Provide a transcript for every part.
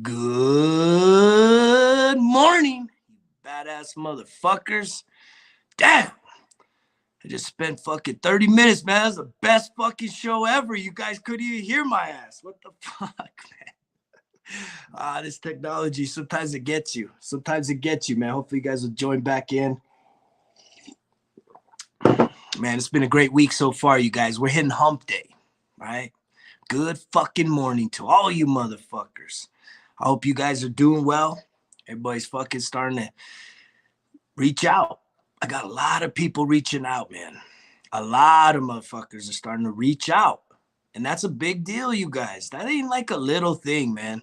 Good morning, you badass motherfuckers. Damn, I just spent fucking 30 minutes, man. That's the best fucking show ever. You guys couldn't even hear my ass. What the fuck, man? This technology, sometimes it gets you. Sometimes it gets you, man. Hopefully you guys will join back in. Man, it's been a great week so far, you guys. We're hitting hump day, right? Good fucking morning to all you motherfuckers. I hope you guys are doing well. Everybody's fucking starting to reach out. I got a lot of people reaching out, man. A lot of motherfuckers are starting to reach out. And that's a big deal, you guys. That ain't like a little thing, man.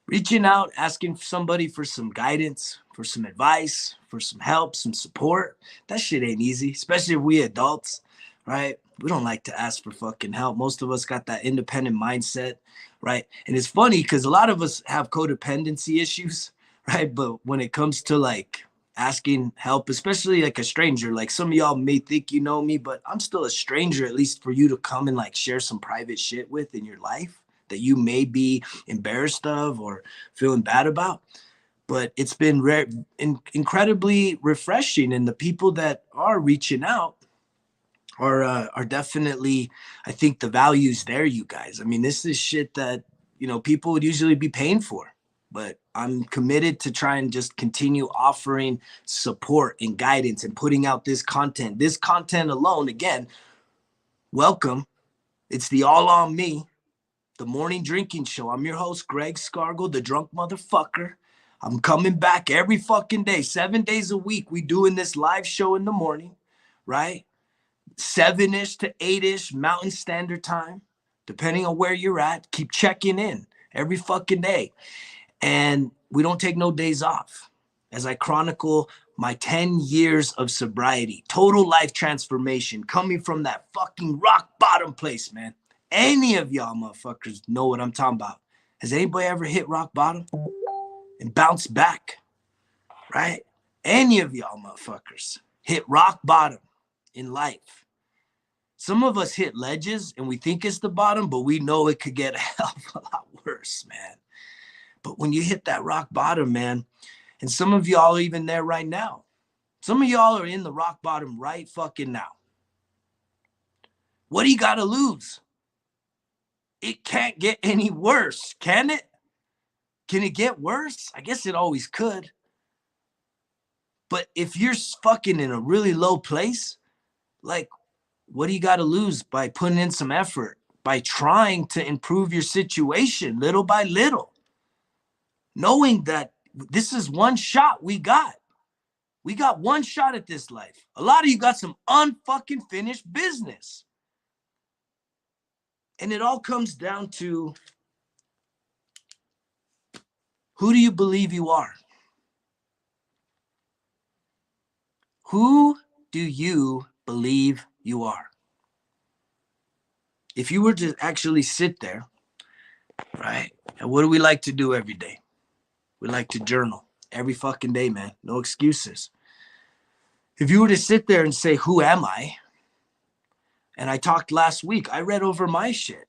Reaching out, asking somebody for some guidance, for some advice, for some help, some support. That shit ain't easy, especially if we adults, right? We don't like to ask for fucking help. Most of us got that independent mindset, right? And it's funny because a lot of us have codependency issues, right? But when it comes to like asking help, especially like a stranger, like some of y'all may think you know me, but I'm still a stranger, at least for you to come and like share some private shit with in your life that you may be embarrassed of or feeling bad about. But it's been incredibly refreshing, and the people that are reaching out are definitely, I think the value's there, you guys. I mean, this is shit that, you know, people would usually be paying for, but I'm committed to try and just continue offering support and guidance and putting out this content. This content alone, again, welcome. It's the All On Me, the morning drinking show. I'm your host, Greg Scargill, the drunk motherfucker. I'm coming back every fucking day, 7 days a week. We doing this live show in the morning, right? 7-ish to 8-ish Mountain Standard Time, depending on where you're at. Keep checking in every fucking day. And we don't take no days off as I chronicle my 10 years of sobriety, total life transformation, coming from that fucking rock bottom place, man. Any of y'all motherfuckers know what I'm talking about. Has anybody ever hit rock bottom and bounced back, right? Any of y'all motherfuckers hit rock bottom in life. Some of us hit ledges and we think it's the bottom, but we know it could get a hell of a lot worse, man. But when you hit that rock bottom, man, and some of y'all are even there right now. Some of y'all are in the rock bottom right fucking now. What do you got to lose? It can't get any worse, can it? Can it get worse? I guess it always could. But if you're fucking in a really low place, like, what do you got to lose by putting in some effort, by trying to improve your situation little by little, knowing that this is one shot we got. We got one shot at this life. A lot of you got some unfucking finished business. And it all comes down to, who do you believe you are? Who do you believe you are? If you were to actually sit there, right? And what do we like to do every day? We like to journal every fucking day, man. No excuses. If you were to sit there and say, who am I? And I talked last week, I read over my shit,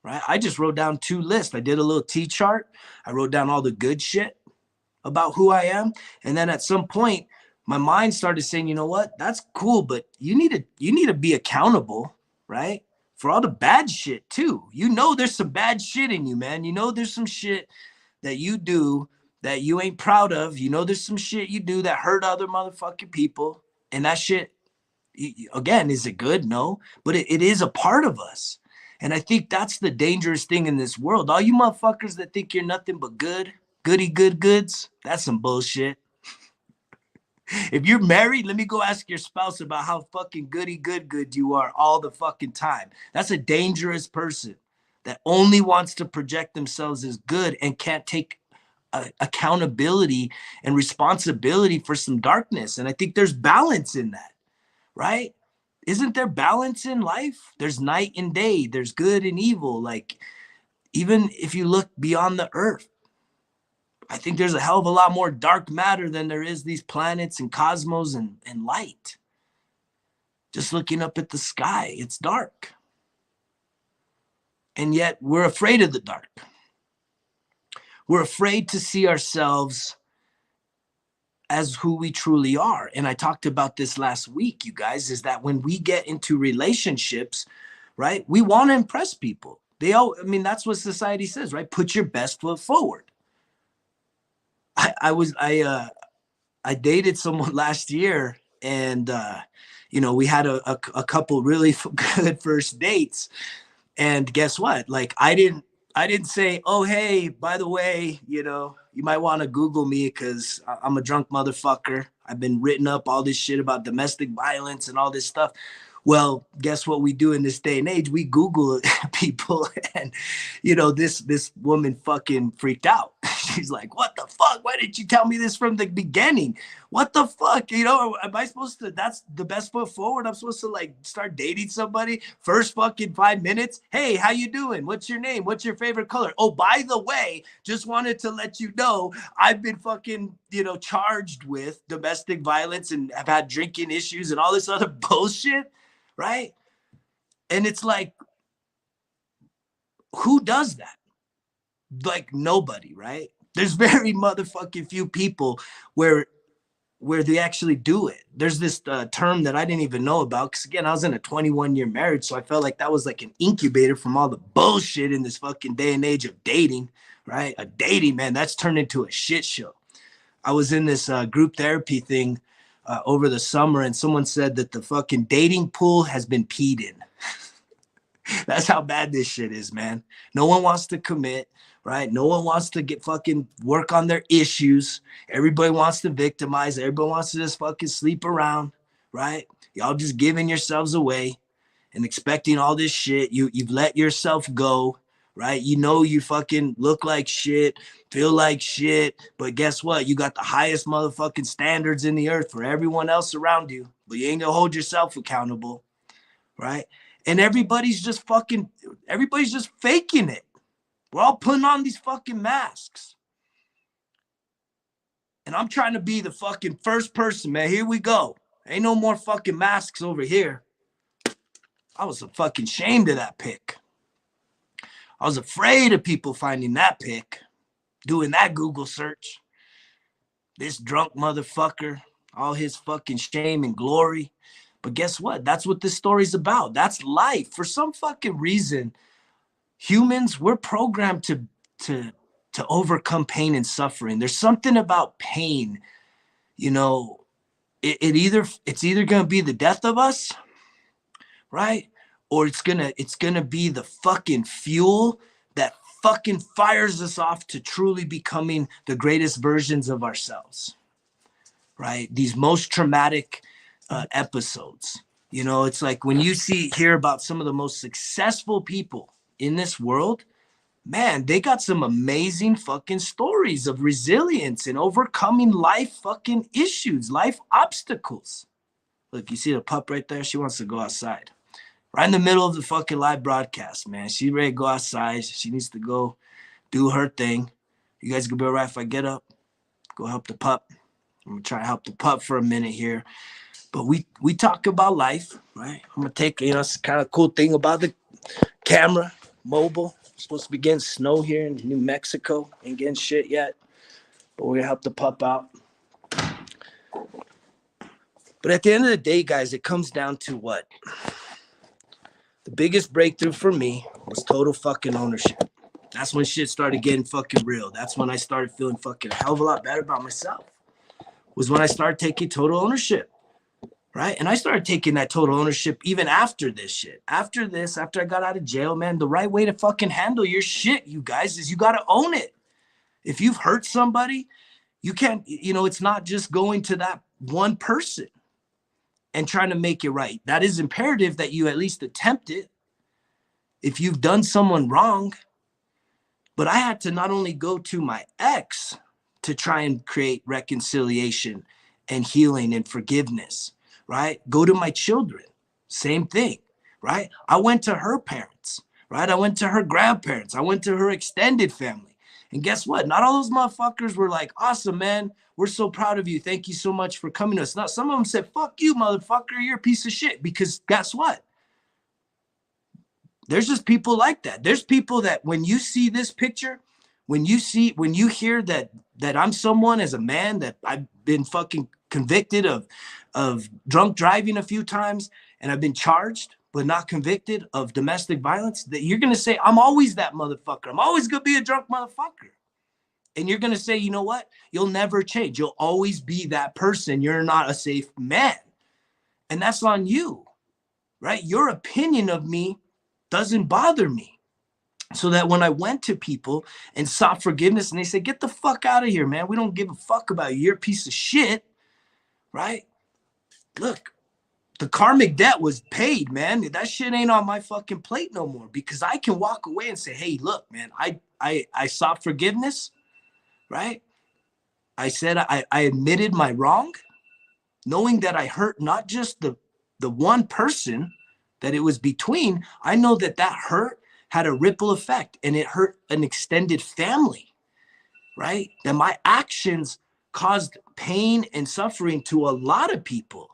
right? I just wrote down 2 lists. I did a little T-chart. I wrote down all the good shit about who I am. And then at some point, my mind started saying, you know what? That's cool, but you need to be accountable, right? For all the bad shit too. You know there's some bad shit in you, man. You know there's some shit that you do that you ain't proud of. You know there's some shit you do that hurt other motherfucking people. And that shit, again, is it good? No. But it is a part of us. And I think that's the dangerous thing in this world. All you motherfuckers that think you're nothing but goody goods, that's some bullshit. If you're married, let me go ask your spouse about how fucking goody good you are all the fucking time. That's a dangerous person that only wants to project themselves as good and can't take accountability and responsibility for some darkness. And I think there's balance in that, right? Isn't there balance in life? There's night and day. There's good and evil. Like, even if you look beyond the earth, I think there's a hell of a lot more dark matter than there is these planets and cosmos and light. Just looking up at the sky, it's dark. And yet we're afraid of the dark. We're afraid to see ourselves as who we truly are. And I talked about this last week, you guys, is that when we get into relationships, right, we want to impress people. I mean, that's what society says, right? Put your best foot forward. I dated someone last year, and we had a couple really good first dates. And guess what? Like, I didn't say, oh, hey, by the way, you might want to Google me because I'm a drunk motherfucker. I've been written up all this shit about domestic violence and all this stuff. Well, guess what we do in this day and age? We Google people, and this woman fucking freaked out. She's like, "What the fuck? Why didn't you tell me this from the beginning? What the fuck? Am I supposed to? That's the best foot forward. I'm supposed to like start dating somebody first fucking 5 minutes. Hey, how you doing? What's your name? What's your favorite color? Oh, by the way, just wanted to let you know I've been fucking charged with domestic violence and have had drinking issues and all this other bullshit." Right? And it's like, who does that? Like nobody, right? There's very motherfucking few people where they actually do it. There's this term that I didn't even know about because again, I was in a 21-year marriage, so I felt like that was like an incubator from all the bullshit in this fucking day and age of dating, right? A dating, man, that's turned into a shit show. I was in this group therapy thing over the summer, and someone said that the fucking dating pool has been peed in. That's how bad this shit is, man. No one wants to commit, right? No one wants to get fucking work on their issues. Everybody wants to victimize. Everybody wants to just fucking sleep around, right? Y'all just giving yourselves away and expecting all this shit. You've let yourself go, right? You fucking look like shit, feel like shit, but guess what? You got the highest motherfucking standards in the earth for everyone else around you, but you ain't gonna hold yourself accountable, right? And everybody's just faking it. We're all putting on these fucking masks. And I'm trying to be the fucking first person, man. Here we go. Ain't no more fucking masks over here. I was fucking ashamed of that pic. I was afraid of people finding that pic, doing that Google search. This drunk motherfucker, all his fucking shame and glory. But guess what? That's what this story's about. That's life. For some fucking reason, humans, we're programmed to overcome pain and suffering. There's something about pain, it's either gonna be the death of us, right? Or it's gonna be the fucking fuel that fucking fires us off to truly becoming the greatest versions of ourselves, right? These most traumatic episodes. It's like when you hear about some of the most successful people in this world, man, they got some amazing fucking stories of resilience and overcoming life fucking issues, life obstacles. Look, you see the pup right there? She wants to go outside. Right in the middle of the fucking live broadcast, man. She's ready to go outside. She needs to go do her thing. You guys gonna be all right if I get up? Go help the pup. I'm gonna try to help the pup for a minute here. But we talk about life, right? I'm gonna take, it's kind of cool thing about the camera, mobile. It's supposed to be getting snow here in New Mexico. Ain't getting shit yet. But we're gonna help the pup out. But at the end of the day, guys, it comes down to what? The biggest breakthrough for me was total fucking ownership. That's when shit started getting fucking real. That's when I started feeling fucking a hell of a lot better about myself. Was when I started taking total ownership, right? And I started taking that total ownership even after this shit. After I got out of jail, man, the right way to fucking handle your shit, you guys, is you got to own it. If you've hurt somebody, you can't, it's not just going to that one person and trying to make it right. That is imperative that you at least attempt it if you've done someone wrong. But I had to not only go to my ex to try and create reconciliation and healing and forgiveness, right? Go to my children, same thing, right? I went to her parents, right? I went to her grandparents. I went to her extended family. And guess what? Not all those motherfuckers were like, awesome, man. We're so proud of you. Thank you so much for coming to us. Now, some of them said, fuck you, motherfucker. You're a piece of shit. Because guess what? There's just people like that. There's people that when you see this picture, When you hear that I'm someone as a man that I've been fucking convicted of drunk driving a few times, and I've been charged but not convicted of domestic violence, that you're gonna say I'm always that motherfucker. I'm always gonna be a drunk motherfucker. And you're gonna say, you know what? You'll never change. You'll always be that person. You're not a safe man. And that's on you, right? Your opinion of me doesn't bother me. So that when I went to people and sought forgiveness and they said, get the fuck out of here, man. We don't give a fuck about you. You're a piece of shit, right? Look, the karmic debt was paid, man. That shit ain't on my fucking plate no more, because I can walk away and say, hey, look, man, I sought forgiveness, right? I said I admitted my wrong, knowing that I hurt not just the one person that it was between. I know that hurt had a ripple effect, and it hurt an extended family, right? That my actions caused pain and suffering to a lot of people.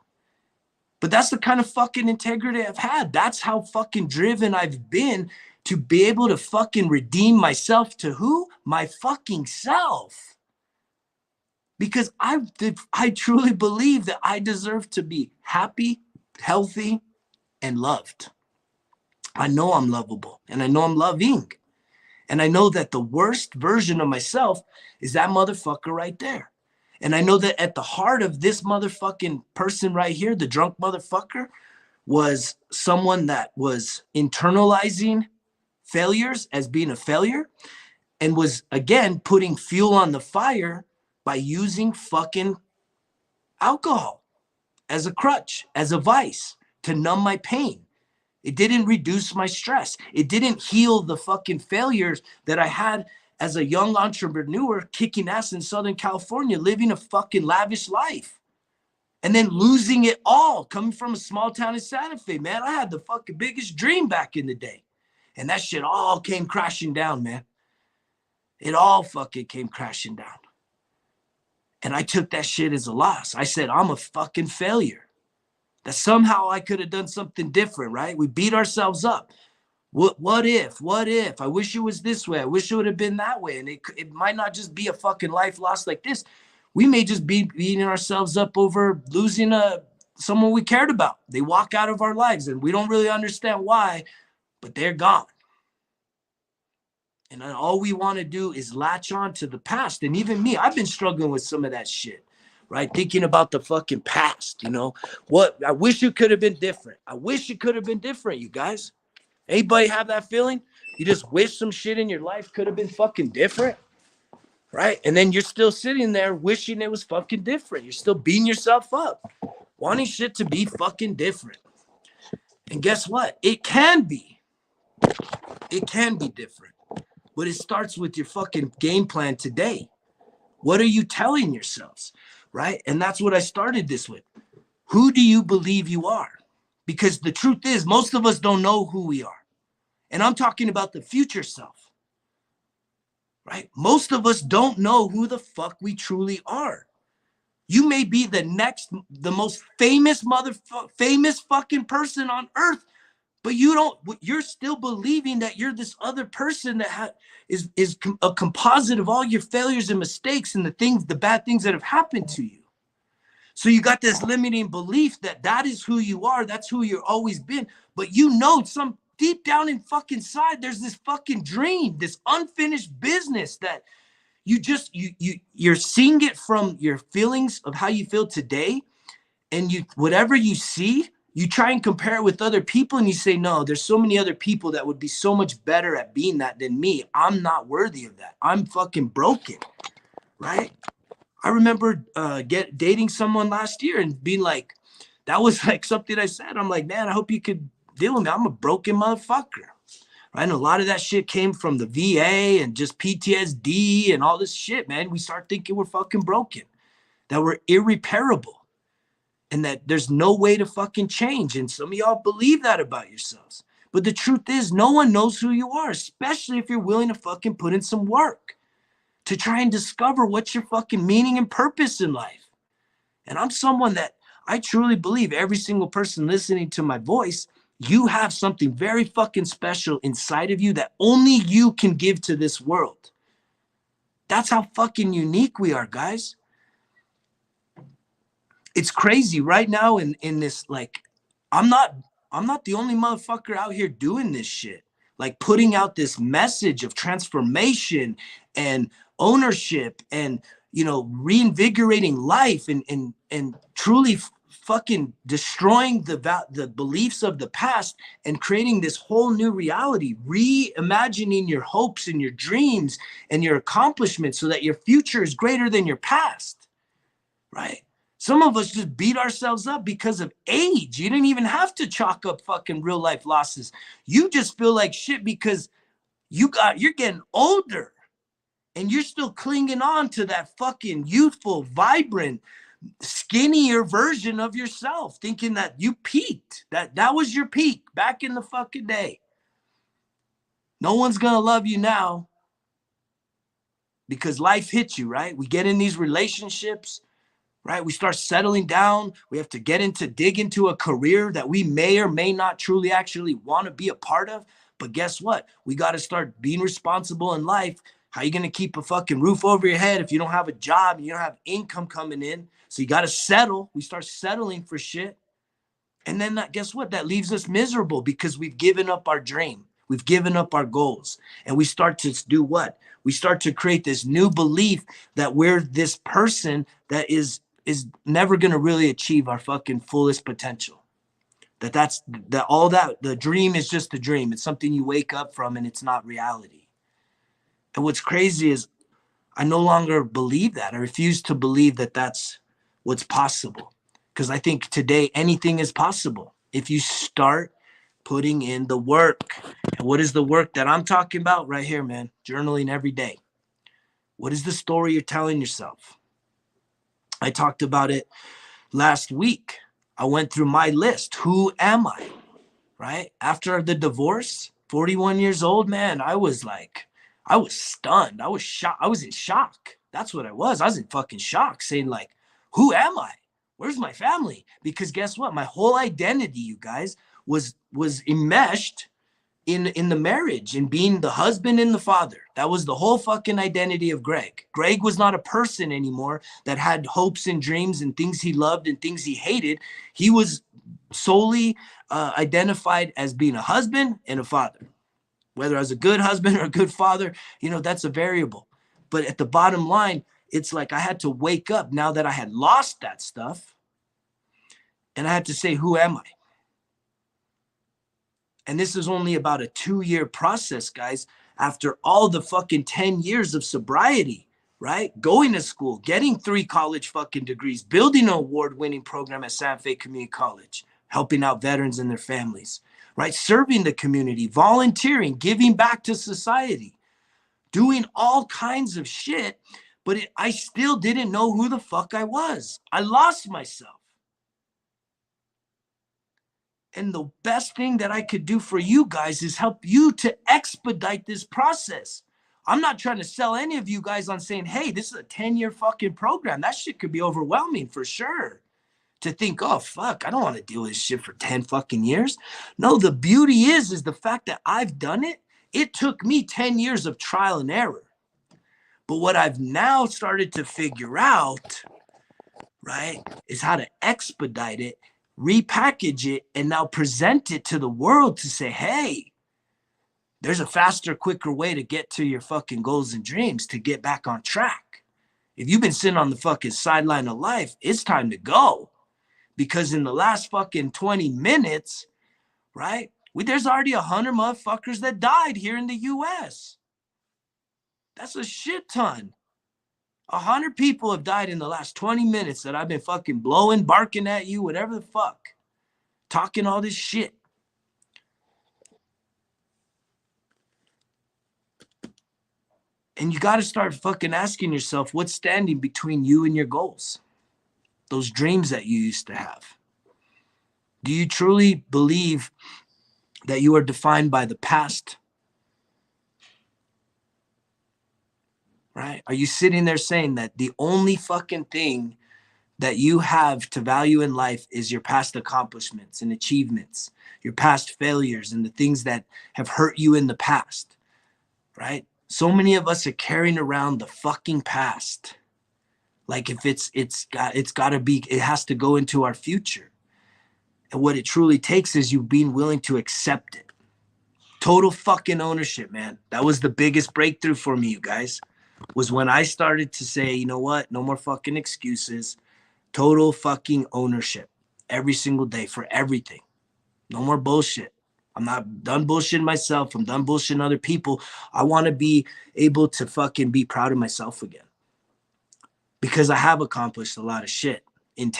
But that's the kind of fucking integrity I've had. That's how fucking driven I've been to be able to fucking redeem myself to who? My fucking self. Because I truly believe that I deserve to be happy, healthy, and loved. I know I'm lovable, and I know I'm loving. And I know that the worst version of myself is that motherfucker right there. And I know that at the heart of this motherfucking person right here, the drunk motherfucker, was someone that was internalizing failures as being a failure, and was, again, putting fuel on the fire by using fucking alcohol as a crutch, as a vice, to numb my pain. It didn't reduce my stress. It didn't heal the fucking failures that I had as a young entrepreneur kicking ass in Southern California, living a fucking lavish life. And then losing it all, coming from a small town in Santa Fe, man. I had the fucking biggest dream back in the day. And that shit all came crashing down, man. It all fucking came crashing down. And I took that shit as a loss. I said, I'm a fucking failure. That somehow I could have done something different, right? We beat ourselves up. What if? I wish it was this way. I wish it would have been that way. And it might not just be a fucking life lost like this. We may just be beating ourselves up over losing someone we cared about. They walk out of our lives and we don't really understand why, but they're gone. And all we want to do is latch on to the past. And even me, I've been struggling with some of that shit, right? Thinking about the fucking past, you know? I wish it could have been different. I wish it could have been different, you guys. Anybody have that feeling? You just wish some shit in your life could have been fucking different, right? And then you're still sitting there wishing it was fucking different. You're still beating yourself up, wanting shit to be fucking different. And guess what? It can be. It can be different. But it starts with your fucking game plan today. What are you telling yourselves, right? And that's what I started this with. Who do you believe you are? Because the truth is, most of us don't know who we are. And I'm talking about the future self, right? Most of us don't know who the fuck we truly are. You may be the most famous famous fucking person on earth, but you're still believing that you're this other person that is a composite of all your failures and mistakes and the bad things that have happened to you. So you got this limiting belief that is who you are. That's who you've always been. But you know, some deep down in fucking side, there's this fucking dream, this unfinished business that you're seeing it from your feelings of how you feel today. And whatever you see, you try and compare it with other people and you say, no, there's so many other people that would be so much better at being that than me. I'm not worthy of that. I'm fucking broken, right? I remember dating someone last year and being like, that was like something I said. I'm like, man, I hope you could deal with me. I'm a broken motherfucker. Right? And a lot of that shit came from the VA and just PTSD and all this shit, man. We start thinking we're fucking broken, that we're irreparable, and that there's no way to fucking change. And some of y'all believe that about yourselves. But the truth is, no one knows who you are, especially if you're willing to fucking put in some work to try and discover what's your fucking meaning and purpose in life. And I'm someone that I truly believe every single person listening to my voice, you have something very fucking special inside of you that only you can give to this world. That's how fucking unique we are, guys. It's crazy right now in this, like, I'm not the only motherfucker out here doing this shit. Like putting out this message of transformation and ownership and, you know, reinvigorating life and truly fucking destroying the beliefs of the past and creating this whole new reality, reimagining your hopes and your dreams and your accomplishments so that your future is greater than your past, right? Some of us just beat ourselves up because of age. You didn't even have to chalk up fucking real life losses. You just feel like shit because you're getting older and you're still clinging on to that fucking youthful, vibrant, skinnier version of yourself, thinking that you peaked, that was your peak back in the fucking day. No one's gonna love you now because life hits you, right? We get in these relationships, right? We start settling down. We have to dig into a career that we may or may not truly actually want to be a part of. But guess what? We got to start being responsible in life. How are you going to keep a fucking roof over your head if you don't have a job and you don't have income coming in? So you got to settle. We start settling for shit. And then guess what? That leaves us miserable because we've given up our dream. We've given up our goals. And we start to do what? We start to create this new belief that we're this person that is never going to really achieve our fucking fullest potential. That's all that the dream is just a dream. It's something you wake up from and it's not reality. And what's crazy is I no longer believe that. I refuse to believe that that's what's possible. Because I think today anything is possible if you start putting in the work. And what is the work that I'm talking about? Right here, man. Journaling every day. What is the story you're telling yourself? I talked about it last week. I went through my list. Who am I? Right? After the divorce, 41 years old, man, I was stunned. I was shocked. I was in shock. That's what I was. I was in fucking shock, saying like, who am I? Where's my family? Because guess what? My whole identity, you guys, was enmeshed in the marriage and being the husband and the father. That was the whole fucking identity of Greg. Greg was not a person anymore that had hopes and dreams and things he loved and things he hated. He was solely identified as being a husband and a father. Whether as a good husband or a good father, you know, that's a variable. But at the bottom line, it's like I had to wake up now that I had lost that stuff. And I had to say, who am I? And this is only about a 2-year process, guys, after all the fucking 10 years of sobriety, right? Going to school, getting 3 college fucking degrees, building an award-winning program at Santa Fe Community College, helping out veterans and their families, right? Serving the community, volunteering, giving back to society, doing all kinds of shit, but I still didn't know who the fuck I was. I lost myself. And the best thing that I could do for you guys is help you to expedite this process. I'm not trying to sell any of you guys on saying, hey, this is a 10-year fucking program. That shit could be overwhelming for sure. To think, oh, fuck, I don't want to deal with this shit for 10 fucking years. No, the beauty is the fact that I've done it. It took me 10 years of trial and error. But what I've now started to figure out, right, is how to expedite it, repackage it, and now present it to the world to say, hey, there's a faster, quicker way to get to your fucking goals and dreams, to get back on track. If you've been sitting on the fucking sideline of life, it's time to go. Because in the last fucking 20 minutes, right, there's already 100 motherfuckers that died here in the US. That's a shit ton. 100 people have died in the last 20 minutes that I've been fucking blowing, barking at you, whatever the fuck, talking all this shit. And you got to start fucking asking yourself, what's standing between you and your goals? Those dreams that you used to have. Do you truly believe that you are defined by the past? Right? Are you sitting there saying that the only fucking thing that you have to value in life is your past accomplishments and achievements, your past failures and the things that have hurt you in the past, right? So many of us are carrying around the fucking past. Like if it's got to be, it has to go into our future. And what it truly takes is you being willing to accept it. Total fucking ownership, man. That was the biggest breakthrough for me, you guys. Was when I started to say, you know what? No more fucking excuses. Total fucking ownership every single day for everything. No more bullshit. I'm not done bullshitting myself. I'm done bullshitting other people. I want to be able to fucking be proud of myself again because I have accomplished a lot of shit. In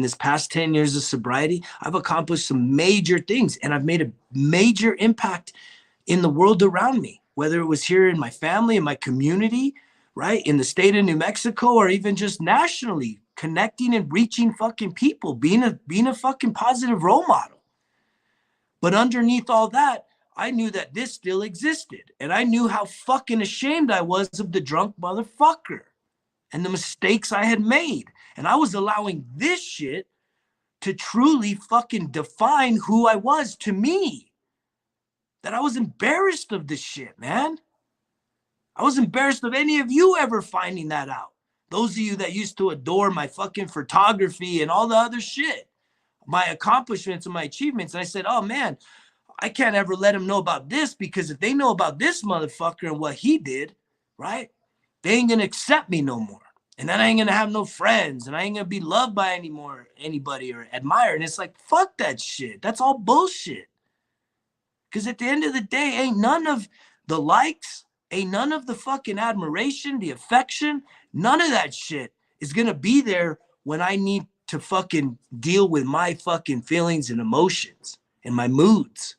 this past 10 years of sobriety, I've accomplished some major things and I've made a major impact in the world around me, whether it was here in my family, in my community, right? In the state of New Mexico, or even just nationally, connecting and reaching fucking people, being a fucking positive role model. But underneath all that, I knew that this still existed. And I knew how fucking ashamed I was of the drunk motherfucker and the mistakes I had made. And I was allowing this shit to truly fucking define who I was to me. That I was embarrassed of this shit, man. I was embarrassed of any of you ever finding that out. Those of you that used to adore my fucking photography and all the other shit, my accomplishments and my achievements. And I said, oh man, I can't ever let them know about this, because if they know about this motherfucker and what he did, right, they ain't gonna accept me no more. And then I ain't gonna have no friends, and I ain't gonna be loved by anybody or admired. And it's like, fuck that shit. That's all bullshit. Because at the end of the day, ain't none of the likes, ain't none of the fucking admiration, the affection, none of that shit is gonna be there when I need to fucking deal with my fucking feelings and emotions and my moods.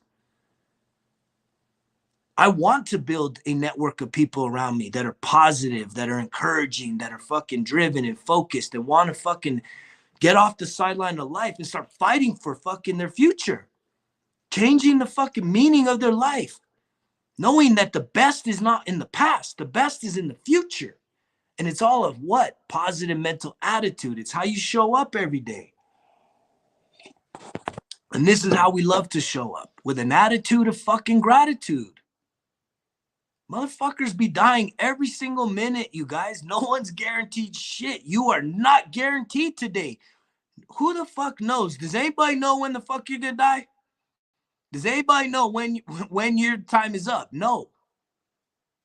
I want to build a network of people around me that are positive, that are encouraging, that are fucking driven and focused and want to fucking get off the sideline of life and start fighting for fucking their future, changing the fucking meaning of their life, knowing that the best is not in the past, the best is in the future. And it's all of what? Positive mental attitude. It's how you show up every day. And this is how we love to show up, with an attitude of fucking gratitude. Motherfuckers be dying every single minute, you guys. No one's guaranteed shit. You are not guaranteed today. Who the fuck knows? Does anybody know when the fuck you're gonna die? Does anybody know when your time is up? No,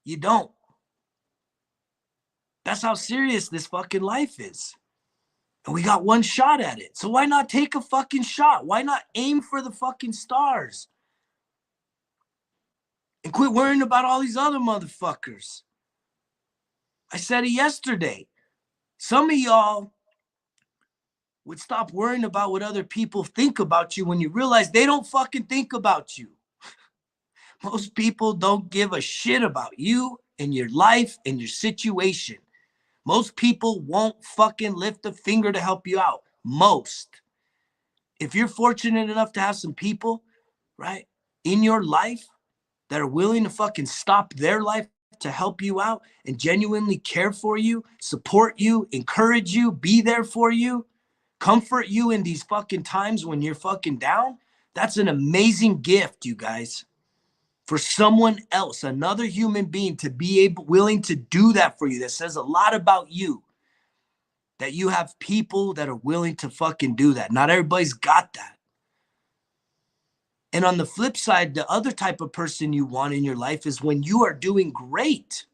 you don't. That's how serious this fucking life is. And we got one shot at it. So why not take a fucking shot? Why not aim for the fucking stars? And quit worrying about all these other motherfuckers. I said it yesterday. Some of y'all would stop worrying about what other people think about you when you realize they don't fucking think about you. Most people don't give a shit about you and your life and your situation. Most people won't fucking lift a finger to help you out. Most. If you're fortunate enough to have some people, right, in your life that are willing to fucking stop their life to help you out and genuinely care for you, support you, encourage you, be there for you, comfort you in these fucking times when you're fucking down, that's an amazing gift, you guys. For someone else, another human being, to be willing to do that for you, that says a lot about you. That you have people that are willing to fucking do that. Not everybody's got that. And on the flip side, the other type of person you want in your life is when you are doing great.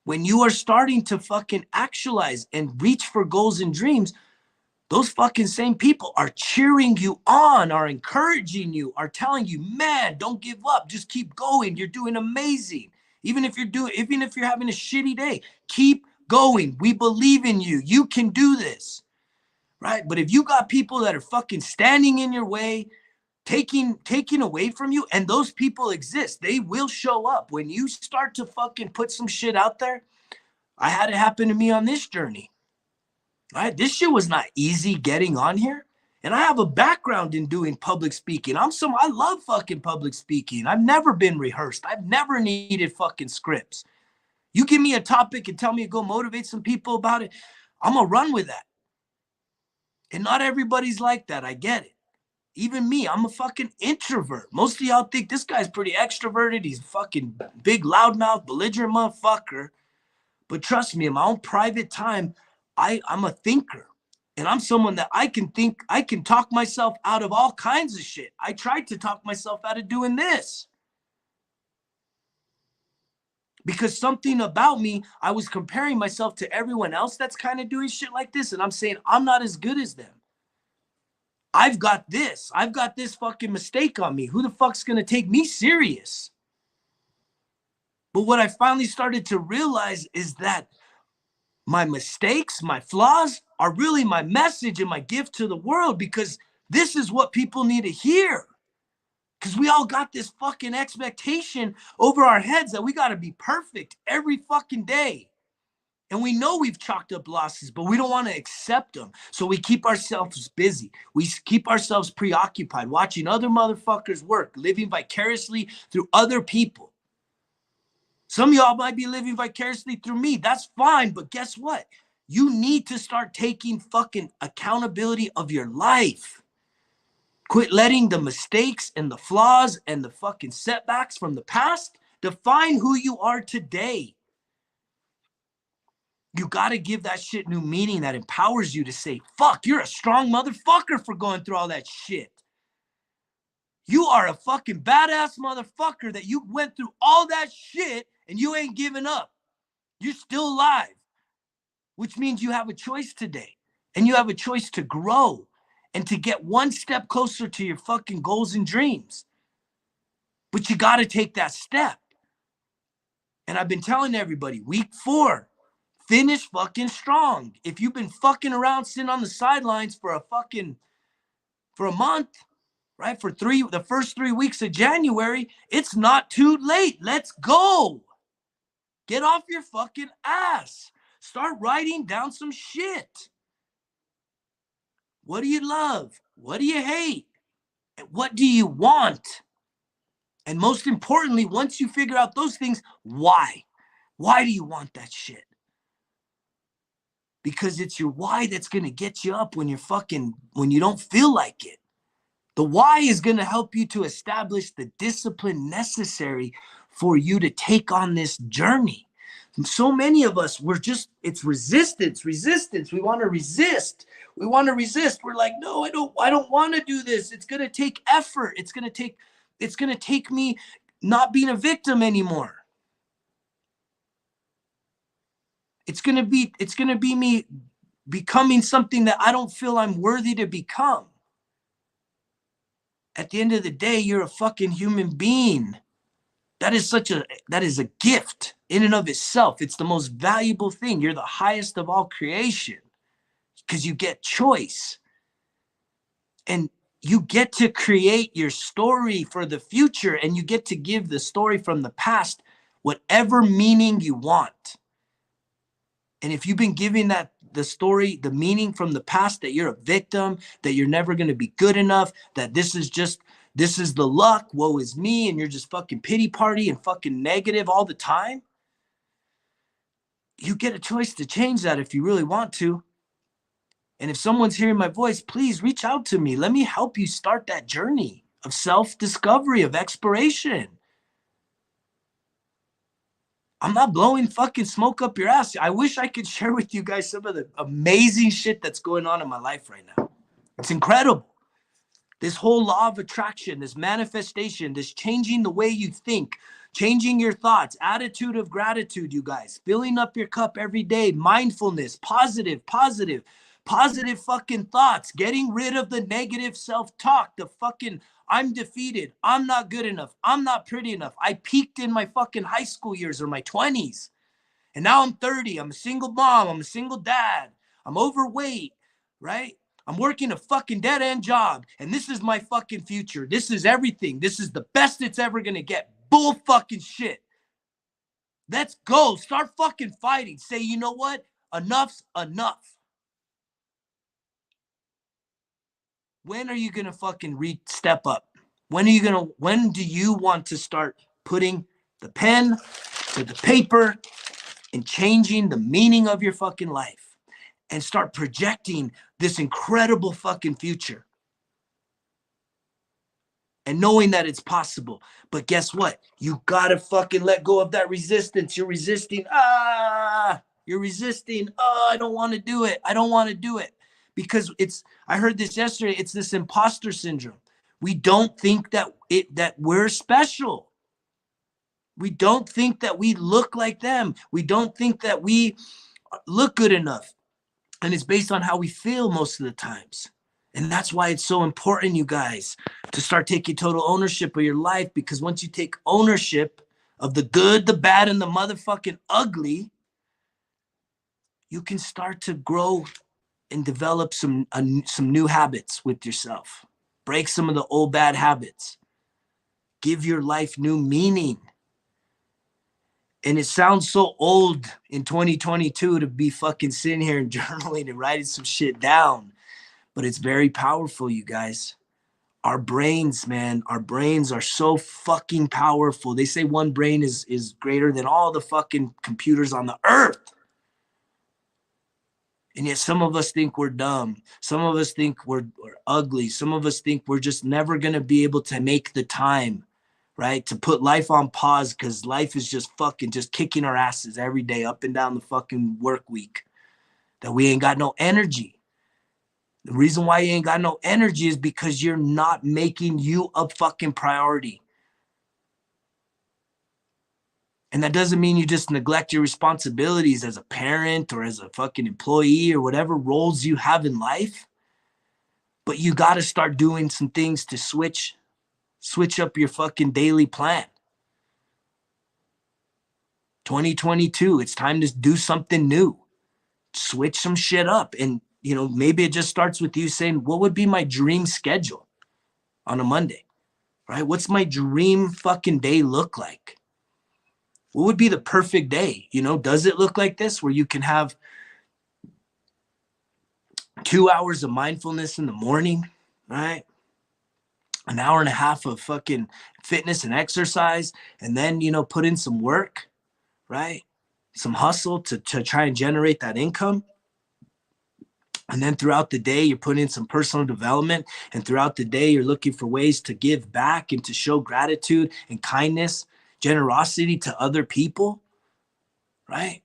When you are starting to fucking actualize and reach for goals and dreams, those fucking same people are cheering you on, are encouraging you, are telling you, man, don't give up. Just keep going. You're doing amazing. Even if you're having a shitty day, keep going. We believe in you. You can do this. Right? But if you got people that are fucking standing in your way, taking away from you, and those people exist, they will show up. When you start to fucking put some shit out there, I had it happen to me on this journey. Right? This shit was not easy getting on here. And I have a background in doing public speaking. I love fucking public speaking. I've never been rehearsed. I've never needed fucking scripts. You give me a topic and tell me to go motivate some people about it, I'm gonna run with that. And not everybody's like that. I get it. Even me, I'm a fucking introvert. Most of y'all think this guy's pretty extroverted. He's a fucking big loudmouth, belligerent motherfucker. But trust me, in my own private time, I'm a thinker. And I'm someone that I can think, I can talk myself out of all kinds of shit. I tried to talk myself out of doing this. Because something about me, I was comparing myself to everyone else that's kind of doing shit like this. And I'm saying, I'm not as good as them. I've got this fucking mistake on me. Who the fuck's gonna take me serious? But what I finally started to realize is that my mistakes, my flaws are really my message and my gift to the world, because this is what people need to hear. Because we all got this fucking expectation over our heads that we got to be perfect every fucking day. And we know we've chalked up losses, but we don't want to accept them. So we keep ourselves busy. We keep ourselves preoccupied, watching other motherfuckers work, living vicariously through other people. Some of y'all might be living vicariously through me. That's fine. But guess what? You need to start taking fucking accountability of your life. Quit letting the mistakes and the flaws and the fucking setbacks from the past define who you are today. You got to give that shit new meaning that empowers you to say, fuck, you're a strong motherfucker for going through all that shit. You are a fucking badass motherfucker that you went through all that shit and you ain't giving up. You're still alive, which means you have a choice today. And you have a choice to grow and to get one step closer to your fucking goals and dreams. But you got to take that step. And I've been telling everybody, week 4, finish fucking strong. If you've been fucking around sitting on the sidelines for a month, right? For the first 3 weeks of January, it's not too late. Let's go. Get off your fucking ass. Start writing down some shit. What do you love? What do you hate? And what do you want? And most importantly, once you figure out those things, why? Why do you want that shit? Because it's your why that's going to get you up when you don't feel like it. The why is going to help you to establish the discipline necessary for you to take on this journey. And so many of us, it's resistance. We want to resist. We're like, no, I don't want to do this. It's going to take effort. It's going to take me not being a victim anymore. It's going to be me becoming something that I don't feel I'm worthy to become. At the end of the day, you're a fucking human being. That is a gift in and of itself. It's the most valuable thing. You're the highest of all creation because you get choice. And you get to create your story for the future, and you get to give the story from the past whatever meaning you want. And if you've been giving the story, the meaning from the past, that you're a victim, that you're never going to be good enough, that this is the luck, woe is me, and you're just fucking pity party and fucking negative all the time, you get a choice to change that if you really want to. And if someone's hearing my voice, please reach out to me. Let me help you start that journey of self-discovery, of exploration. I'm not blowing fucking smoke up your ass. I wish I could share with you guys some of the amazing shit that's going on in my life right now. It's incredible. This whole law of attraction, this manifestation, this changing the way you think, changing your thoughts, attitude of gratitude, you guys, filling up your cup every day, mindfulness, positive fucking thoughts, getting rid of the negative self-talk, the fucking I'm defeated, I'm not good enough, I'm not pretty enough. I peaked in my fucking high school years or my 20s. And now I'm 30, I'm a single mom, I'm a single dad, I'm overweight, right? I'm working a fucking dead-end job, and this is my fucking future. This is everything. This is the best it's ever gonna get. Bull fucking shit. Let's go. Start fucking fighting. Say, you know what? Enough's enough. When are you gonna fucking step up? When do you want to start putting the pen to the paper and changing the meaning of your fucking life and start projecting this incredible fucking future? and knowing that it's possible. But guess what? You gotta fucking let go of that resistance. You're resisting. You're resisting. Oh, I don't want to do it. I don't want to do it. Because I heard this yesterday, it's this imposter syndrome. We don't think that we're special. We don't think that we look like them. We don't think that we look good enough. And it's based on how we feel most of the times. And that's why it's so important, you guys, to start taking total ownership of your life. Because once you take ownership of the good, the bad, and the motherfucking ugly, you can start to grow and develop some new habits with yourself. Break some of the old bad habits. Give your life new meaning. And it sounds so old in 2022 to be fucking sitting here and journaling and writing some shit down. But it's very powerful, you guys. Our brains, man, our brains are so fucking powerful. They say one brain is greater than all the fucking computers on the earth. And yet some of us think we're dumb. Some of us think we're ugly. Some of us think we're just never going to be able to make the time, right? To put life on pause because life is just fucking just kicking our asses every day up and down the fucking work week. That we ain't got no energy. The reason why you ain't got no energy is because you're not making you a fucking priority. And that doesn't mean you just neglect your responsibilities as a parent or as a fucking employee or whatever roles you have in life. But you got to start doing some things to switch up your fucking daily plan. 2022, it's time to do something new. Switch some shit up. And, you know, maybe it just starts with you saying, what would be my dream schedule on a Monday, right? What's my dream fucking day look like? What would be the perfect day? You know, does it look like this where you can have 2 hours of mindfulness in the morning, right? An hour and a half of fucking fitness and exercise, and then, you know, put in some work, right? Some hustle to try and generate that income. And then throughout the day, you're putting in some personal development. And throughout the day, you're looking for ways to give back and to show gratitude and kindness, generosity to other people, right?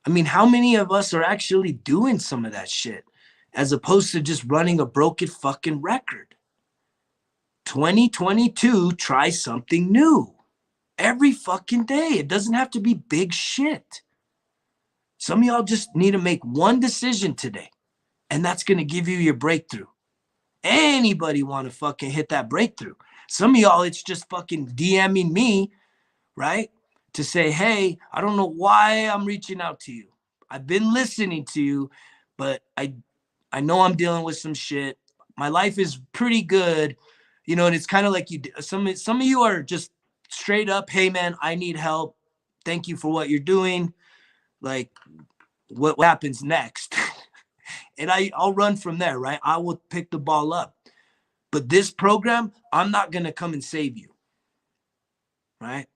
I mean, how many of us are actually doing some of that shit as opposed to just running a broken fucking record? 2022, try something new every fucking day. It doesn't have to be big shit. Some of y'all just need to make one decision today, and that's going to give you your breakthrough. Anybody want to fucking hit that breakthrough? Some of y'all, it's just fucking DMing me, right? To say, hey, I don't know why I'm reaching out to you. I've been listening to you, but I know I'm dealing with some shit. My life is pretty good, you know, and it's kind of like some of you are just straight up, hey man, I need help. Thank you for what you're doing. Like, what happens next? And I'll run from there, right? I will pick the ball up. But this program, I'm not going to come and save you, right?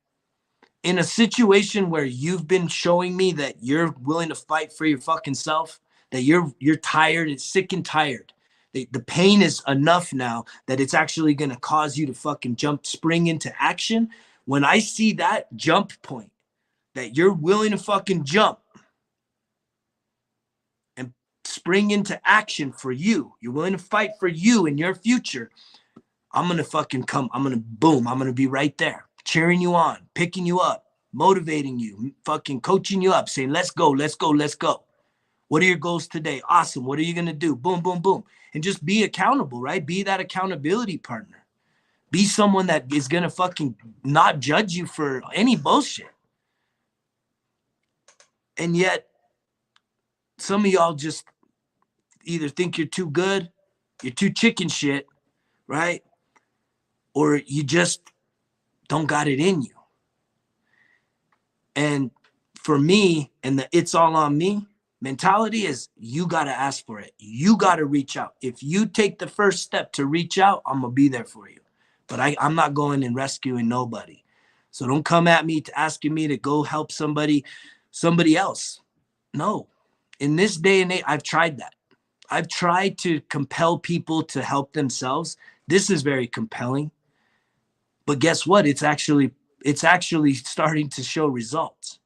In a situation where you've been showing me that you're willing to fight for your fucking self, that you're tired and sick and tired. The pain is enough now that it's actually going to cause you to fucking spring into action. When I see that jump point, that you're willing to fucking jump and spring into action for you, you're willing to fight for you and your future, I'm going to fucking come. I'm going to boom. I'm going to be right there, cheering you on, picking you up, motivating you, fucking coaching you up, saying, let's go, let's go, let's go. What are your goals today? Awesome. What are you going to do? Boom, boom, boom. And just be accountable, right? Be that accountability partner. Be someone that is going to fucking not judge you for any bullshit. And yet, some of y'all just either think you're too good, you're too chicken shit, right? Or you just don't got it in you. And for me, and the it's all on me mentality is you got to ask for it. You got to reach out. If you take the first step to reach out, I'm going to be there for you. But I'm not going and rescuing nobody. So don't come at me to asking me to go help somebody else. No. In this day and age, I've tried that. I've tried to compel people to help themselves. This is very compelling. But guess what? It's actually starting to show results.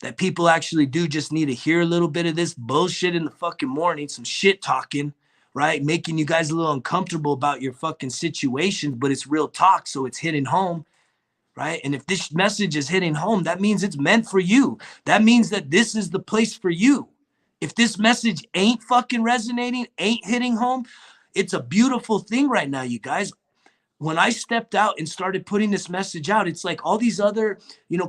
That people actually do just need to hear a little bit of this bullshit in the fucking morning, some shit talking, right? Making you guys a little uncomfortable about your fucking situations, but it's real talk, so it's hitting home, right? And if this message is hitting home, that means it's meant for you. That means that this is the place for you. If this message ain't fucking resonating, ain't hitting home, it's a beautiful thing right now, you guys. When I stepped out and started putting this message out, it's like all these other,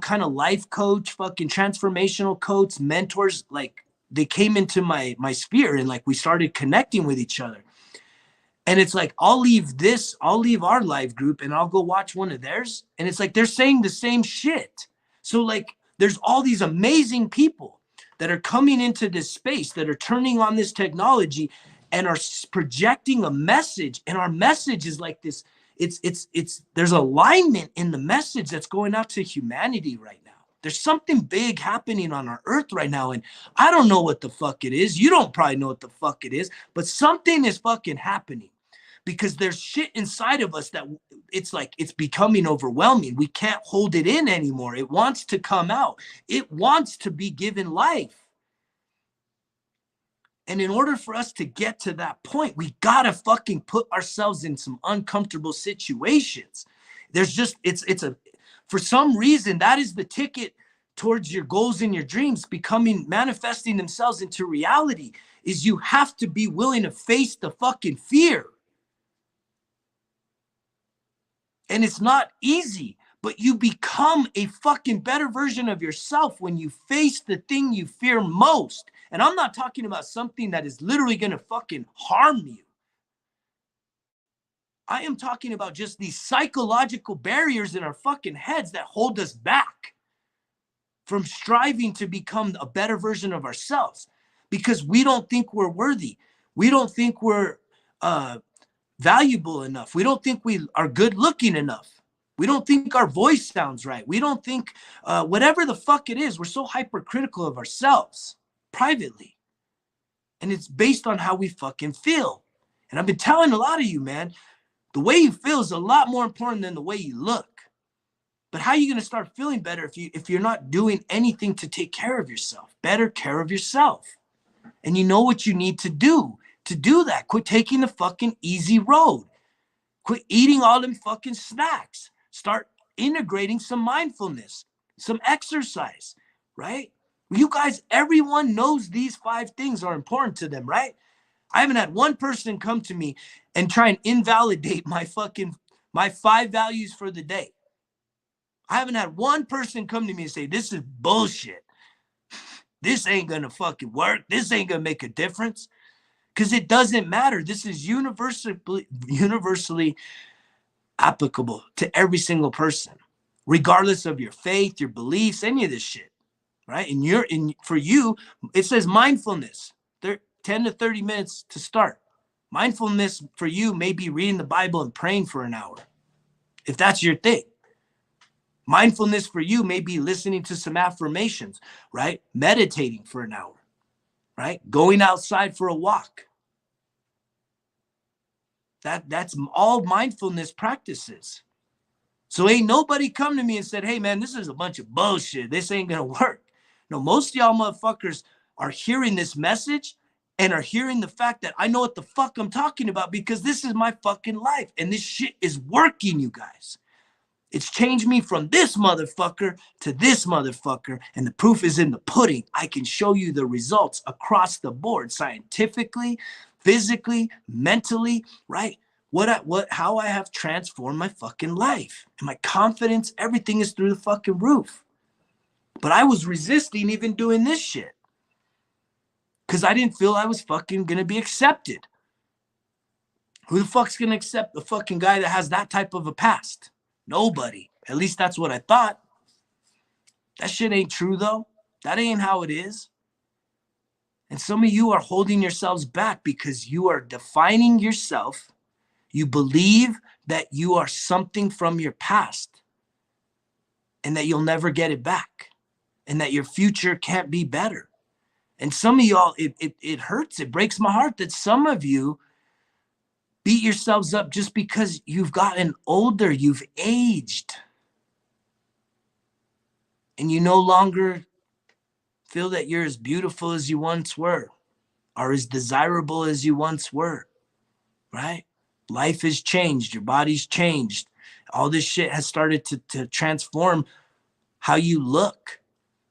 kind of life coach, fucking transformational coach, mentors, like they came into my sphere and like we started connecting with each other. And it's like, I'll leave our live group and I'll go watch one of theirs. And it's like, they're saying the same shit. So like, there's all these amazing people that are coming into this space that are turning on this technology and are projecting a message. And our message is like this. There's alignment in the message that's going out to humanity right now. There's something big happening on our earth right now. And I don't know what the fuck it is. You don't probably know what the fuck it is, but something is fucking happening because there's shit inside of us that it's like, it's becoming overwhelming. We can't hold it in anymore. It wants to come out. It wants to be given life. And in order for us to get to that point, we gotta fucking put ourselves in some uncomfortable situations. There's just, for some reason, that is the ticket towards your goals and your dreams manifesting themselves into reality, is you have to be willing to face the fucking fear. And it's not easy, but you become a fucking better version of yourself when you face the thing you fear most. And I'm not talking about something that is literally going to fucking harm you. I am talking about just these psychological barriers in our fucking heads that hold us back from striving to become a better version of ourselves because we don't think we're worthy. We don't think we're valuable enough. We don't think we are good looking enough. We don't think our voice sounds right. We don't think whatever the fuck it is, we're so hypercritical of ourselves privately. And it's based on how we fucking feel. And I've been telling a lot of you, man, the way you feel is a lot more important than the way you look. But how are you going to start feeling better if you're not doing anything to take care of yourself? Better care of yourself. And you know what you need to do that. Quit taking the fucking easy road. Quit eating all them fucking snacks. Start integrating some mindfulness, some exercise, right? You guys, everyone knows these 5 things are important to them, right? I haven't had one person come to me and try and invalidate my 5 values for the day. I haven't had one person come to me and say, this is bullshit. This ain't gonna fucking work. This ain't gonna make a difference. Because it doesn't matter. This is universally applicable to every single person, regardless of your faith, your beliefs, any of this shit, right? And for you, it says mindfulness, 10 to 30 minutes to start. Mindfulness for you may be reading the Bible and praying for an hour, if that's your thing. Mindfulness for you may be listening to some affirmations, right? Meditating for an hour, right? Going outside for a walk. That's all mindfulness practices. So ain't nobody come to me and said, hey, man, this is a bunch of bullshit. This ain't going to work. No, most of y'all motherfuckers are hearing this message and are hearing the fact that I know what the fuck I'm talking about because this is my fucking life. And this shit is working, you guys. It's changed me from this motherfucker to this motherfucker. And the proof is in the pudding. I can show you the results across the board, scientifically, physically, mentally, right? How I have transformed my fucking life. And my confidence, everything is through the fucking roof. But I was resisting even doing this shit. Because I didn't feel I was fucking gonna be accepted. Who the fuck's gonna accept the fucking guy that has that type of a past? Nobody. At least that's what I thought. That shit ain't true though. That ain't how it is. And some of you are holding yourselves back because you are defining yourself. You believe that you are something from your past and that you'll never get it back and that your future can't be better. And some of y'all, it hurts. It breaks my heart that some of you beat yourselves up just because you've gotten older, you've aged, and you no longer feel that you're as beautiful as you once were or as desirable as you once were, right? Life has changed. Your body's changed. All this shit has started to transform how you look.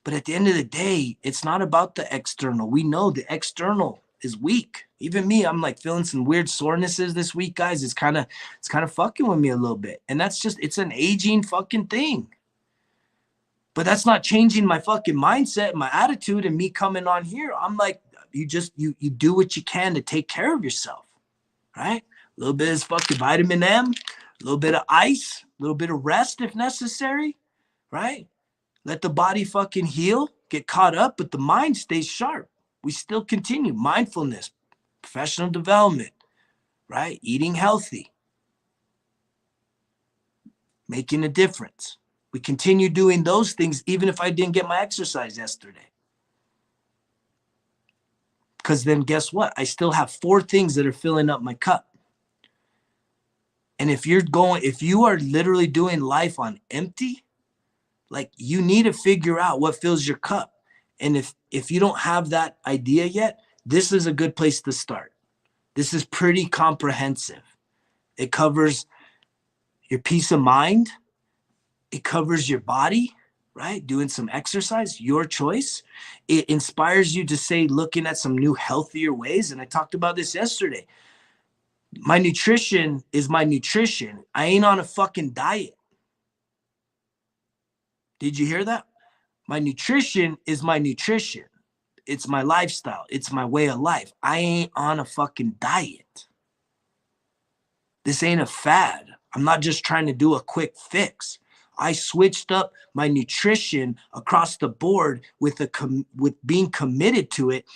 But at the end of the day, it's not about the external. We know the external is weak. Even me, I'm like feeling some weird sorenesses this week, guys. It's kind of fucking with me a little bit. And that's just, it's an aging fucking thing. But that's not changing my fucking mindset, my attitude, and me coming on here. I'm like, you do what you can to take care of yourself, right? A little bit of fucking vitamin M, a little bit of ice, a little bit of rest if necessary, right? Let the body fucking heal, get caught up, but the mind stays sharp. We still continue mindfulness, professional development, right? Eating healthy, making a difference. We continue doing those things even if I didn't get my exercise yesterday. Because then guess what? I still have 4 things that are filling up my cup. And if you are literally doing life on empty, like you need to figure out what fills your cup. And if you don't have that idea yet, this is a good place to start. This is pretty comprehensive. It covers your peace of mind. It covers your body, right? Doing some exercise, your choice. It inspires you to say, looking at some new healthier ways. And I talked about this yesterday. My nutrition is my nutrition. I ain't on a fucking diet. Did you hear that? My nutrition is my nutrition. It's my lifestyle. It's my way of life. I ain't on a fucking diet. This ain't a fad. I'm not just trying to do a quick fix. I switched up my nutrition across the board with being committed to it.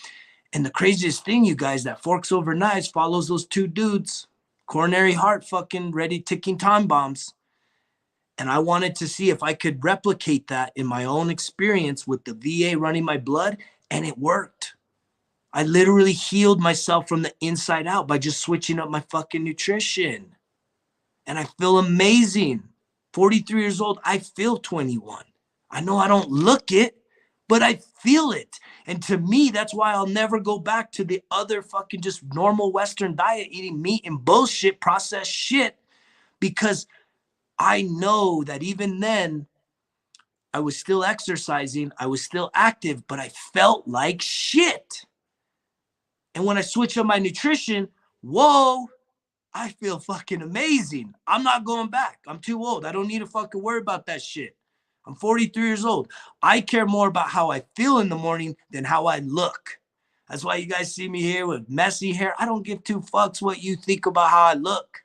And the craziest thing, you guys, that Forks Over Knives follows those 2 dudes, coronary heart fucking ready ticking time bombs. And I wanted to see if I could replicate that in my own experience with the VA running my blood, and it worked. I literally healed myself from the inside out by just switching up my fucking nutrition. And I feel amazing. 43 years old, I feel 21. I know I don't look it, but I feel it. And to me, that's why I'll never go back to the other fucking just normal Western diet, eating meat and bullshit, processed shit, because I know that even then, I was still exercising, I was still active, but I felt like shit. And when I switch up my nutrition, whoa, I feel fucking amazing. I'm not going back. I'm too old. I don't need to fucking worry about that shit. I'm 43 years old. I care more about how I feel in the morning than how I look. That's why you guys see me here with messy hair. I don't give 2 fucks what you think about how I look.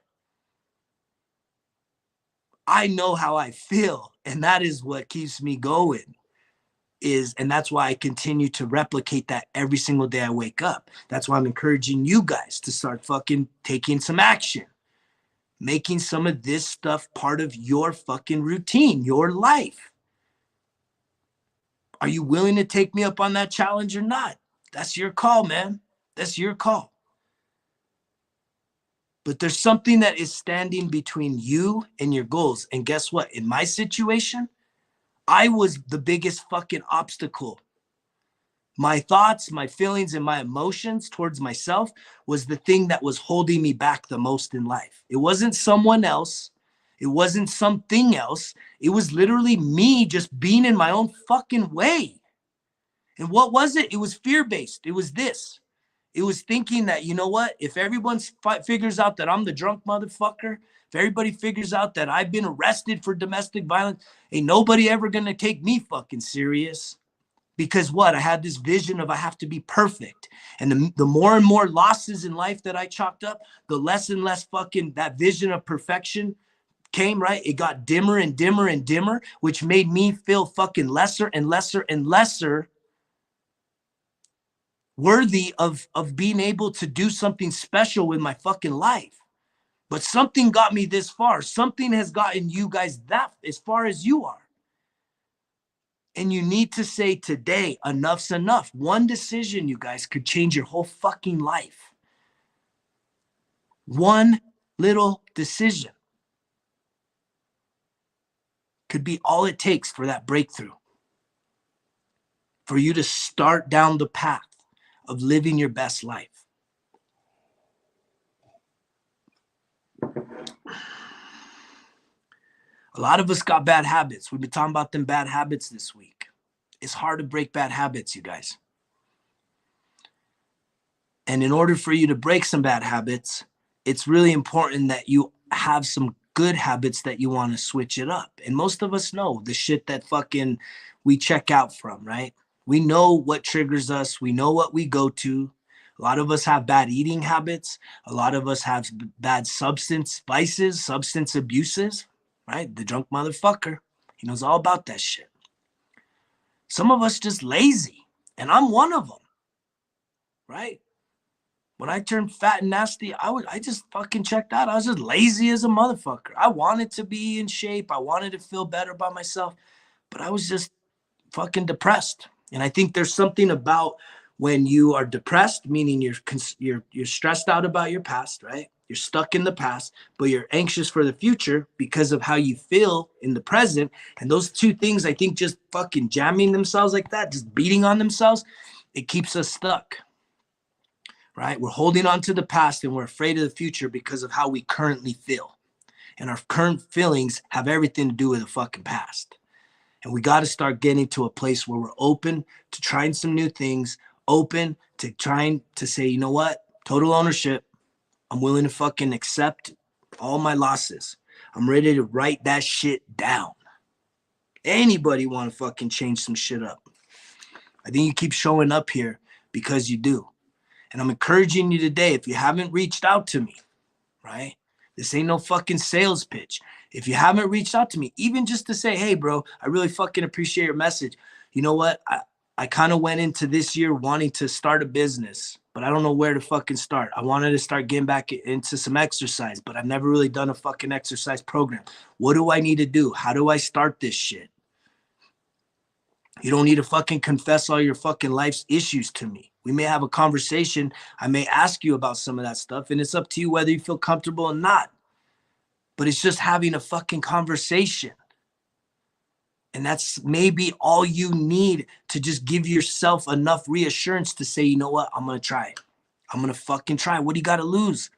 I know how I feel, and that is what keeps me going. And that's why I continue to replicate that every single day I wake up. That's why I'm encouraging you guys to start fucking taking some action, making some of this stuff part of your fucking routine, your life. Are you willing to take me up on that challenge or not? That's your call, man. That's your call. But there's something that is standing between you and your goals. And guess what? In my situation, I was the biggest fucking obstacle. My thoughts, my feelings, and my emotions towards myself was the thing that was holding me back the most in life. It wasn't someone else. It wasn't something else. It was literally me just being in my own fucking way. And what was it? It was fear-based. It was this. It was thinking that, you know what? If everyone figures out that I'm the drunk motherfucker, if everybody figures out that I've been arrested for domestic violence, ain't nobody ever going to take me fucking serious. Because what? I had this vision of I have to be perfect. And the more and more losses in life that I chalked up, the less and less fucking that vision of perfection came, right? It got dimmer and dimmer and dimmer, which made me feel fucking lesser and lesser and lesser worthy of being able to do something special with my fucking life. But something got me this far. Something has gotten you guys that as far as you are. And you need to say today, enough's enough. One decision, you guys, could change your whole fucking life. One little decision could be all it takes for that breakthrough, for you to start down the path of living your best life. A lot of us got bad habits. We've been talking about them bad habits this week. It's hard to break bad habits, you guys. And in order for you to break some bad habits, it's really important that you have some good habits that you want to switch it up. And most of us know the shit that fucking we check out from, right? We know what triggers us. We know what we go to. A lot of us have bad eating habits. A lot of us have bad substance vices, substance abuses, right? The drunk motherfucker, he knows all about that shit. Some of us just lazy, and I'm one of them, right? When I turned fat and nasty, I just fucking checked out. I was just lazy as a motherfucker. I wanted to be in shape. I wanted to feel better about myself, but I was just fucking depressed. And I think there's something about when you are depressed, meaning you're stressed out about your past, right? You're stuck in the past, but you're anxious for the future because of how you feel in the present. And those two things, I think, just fucking jamming themselves like that, just beating on themselves, it keeps us stuck. Right? We're holding on to the past and we're afraid of the future because of how we currently feel. And our current feelings have everything to do with the fucking past. And we got to start getting to a place where we're open to trying some new things, open to trying to say, you know what? Total ownership. I'm willing to fucking accept all my losses. I'm ready to write that shit down. Anybody want to fucking change some shit up? I think you keep showing up here because you do. And I'm encouraging you today, if you haven't reached out to me, right? This ain't no fucking sales pitch. If you haven't reached out to me, even just to say, hey, bro, I really fucking appreciate your message. You know what? I kind of went into this year wanting to start a business, but I don't know where to fucking start. I wanted to start getting back into some exercise, but I've never really done a fucking exercise program. What do I need to do? How do I start this shit? You don't need to fucking confess all your fucking life's issues to me. We may have a conversation. I may ask you about some of that stuff, and it's up to you whether you feel comfortable or not. But it's just having a fucking conversation. And that's maybe all you need to just give yourself enough reassurance to say, you know what? I'm going to try it. I'm going to fucking try. What do you got to lose?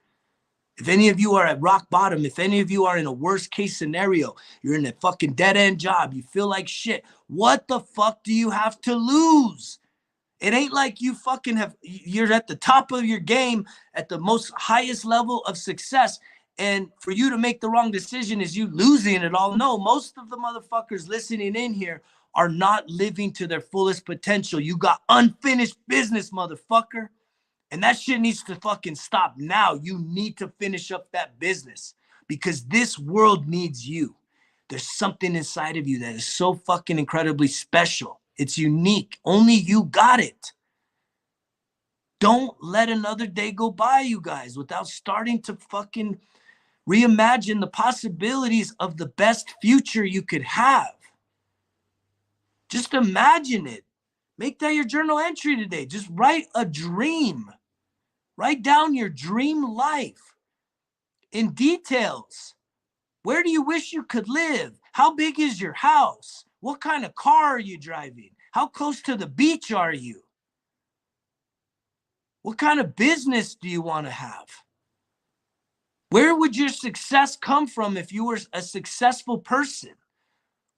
If any of you are at rock bottom, if any of you are in a worst case scenario, you're in a fucking dead end job, you feel like shit, what the fuck do you have to lose? It ain't like you fucking you're at the top of your game at the most highest level of success. And for you to make the wrong decision is you losing it all. No, most of the motherfuckers listening in here are not living to their fullest potential. You got unfinished business, motherfucker. And that shit needs to fucking stop now. You need to finish up that business because this world needs you. There's something inside of you that is so fucking incredibly special. It's unique. Only you got it. Don't let another day go by, you guys, without starting to fucking reimagine the possibilities of the best future you could have. Just imagine it. Make that your journal entry today. Just write a dream. Write down your dream life in details. Where do you wish you could live? How big is your house? What kind of car are you driving? How close to the beach are you? What kind of business do you want to have? Where would your success come from if you were a successful person?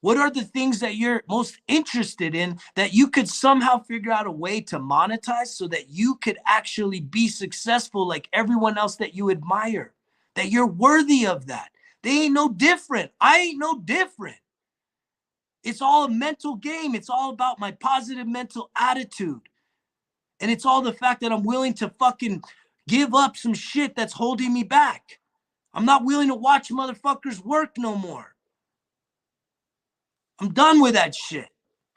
What are the things that you're most interested in that you could somehow figure out a way to monetize so that you could actually be successful like everyone else that you admire, that you're worthy of that? They ain't no different. I ain't no different. It's all a mental game. It's all about my positive mental attitude. And it's all the fact that I'm willing to fucking give up some shit that's holding me back. I'm not willing to watch motherfuckers work no more. I'm done with that shit.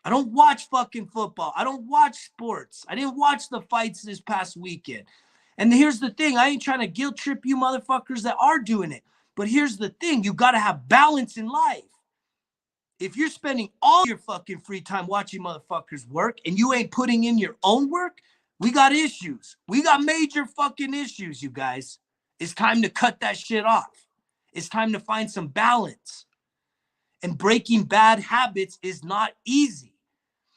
I don't watch fucking football. I don't watch sports. I didn't watch the fights this past weekend. And here's the thing. I ain't trying to guilt trip you motherfuckers that are doing it. But here's the thing. You got to have balance in life. If you're spending all your fucking free time watching motherfuckers work and you ain't putting in your own work, we got issues. We got major fucking issues, you guys. It's time to cut that shit off. It's time to find some balance. And breaking bad habits is not easy.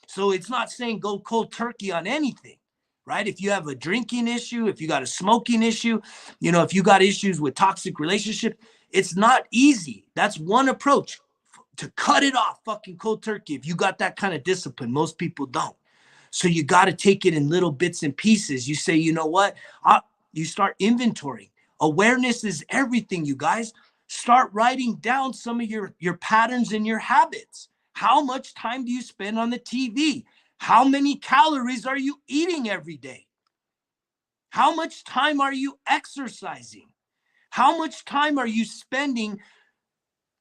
So it's not saying go cold turkey on anything, right? If you have a drinking issue, if you got a smoking issue, if you got issues with toxic relationship, it's not easy. That's one approach, to cut it off fucking cold turkey. If you got that kind of discipline, most people don't. So you got to take it in little bits and pieces. You say, you know what? You start inventorying. Awareness is everything, you guys. Start writing down some of your patterns and your habits. How much time do you spend on the TV? How many calories are you eating every day? How much time are you exercising? How much time are you spending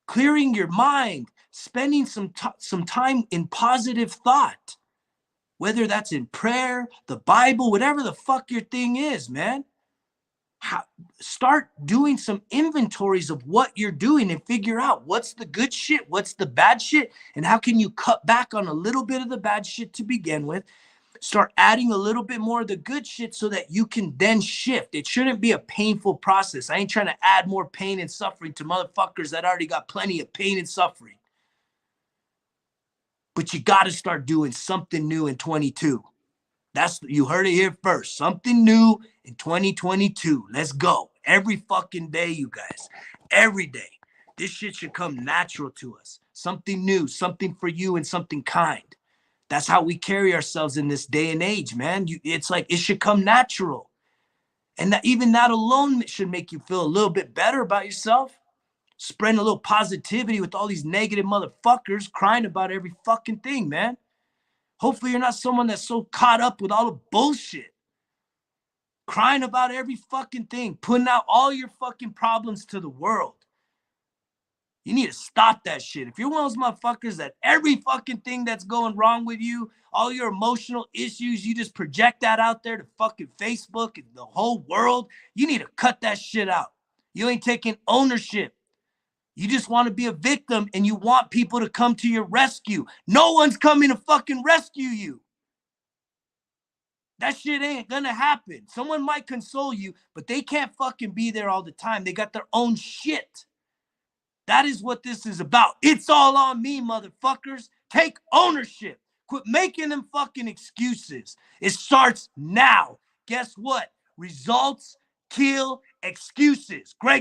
clearing your mind, spending some time in positive thought? Whether that's in prayer, the Bible, whatever the fuck your thing is, man. Start doing some inventories of what you're doing and figure out what's the good shit, what's the bad shit, and how can you cut back on a little bit of the bad shit to begin with. Start adding a little bit more of the good shit so that you can then shift. It shouldn't be a painful process. I ain't trying to add more pain and suffering to motherfuckers that already got plenty of pain and suffering. But you got to start doing something new in 22. You heard it here first. Something new in 2022. Let's go. Every fucking day, you guys. Every day. This shit should come natural to us. Something new, something for you, and something kind. That's how we carry ourselves in this day and age, man. It's like it should come natural. And even that alone should make you feel a little bit better about yourself. Spreading a little positivity with all these negative motherfuckers crying about every fucking thing, man. Hopefully you're not someone that's so caught up with all the bullshit. Crying about every fucking thing. Putting out all your fucking problems to the world. You need to stop that shit. If you're one of those motherfuckers that every fucking thing that's going wrong with you, all your emotional issues, you just project that out there to fucking Facebook and the whole world, you need to cut that shit out. You ain't taking ownership. You just want to be a victim and you want people to come to your rescue. No one's coming to fucking rescue you. That shit ain't gonna happen. Someone might console you, but they can't fucking be there all the time. They got their own shit. That is what this is about. It's all on me, motherfuckers. Take ownership. Quit making them fucking excuses. It starts now. Guess what? Results kill excuses. Greg